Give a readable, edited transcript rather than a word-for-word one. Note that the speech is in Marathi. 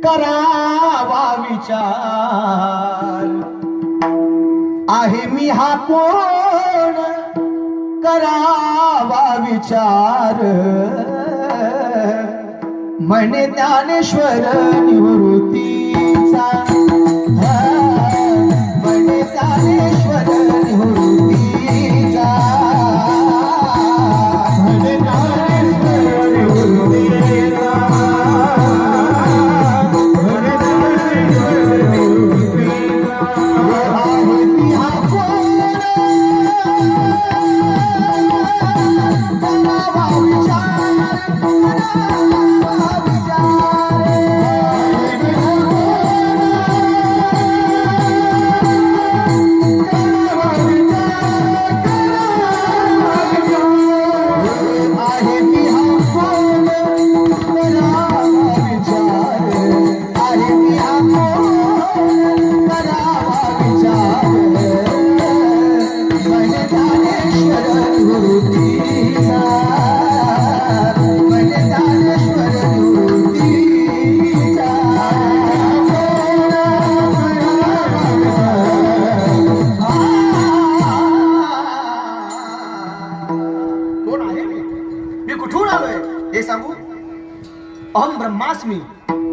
करावा विचार आहे मी हा कोण करावा विचार म्हणे ज्ञानेश्वर निवृत्तीचा म्हणे ज्ञानेश्वर निवृत्तीचा म्हणे ज्ञानेश्वर निवृत्तीचा म्हणे ज्ञानेश्वर निवृत्तीचा आहे मी हा कोण करावा विचार करावा मी कुठून आलोय हे सांगू. अहम ब्रह्मास्मी.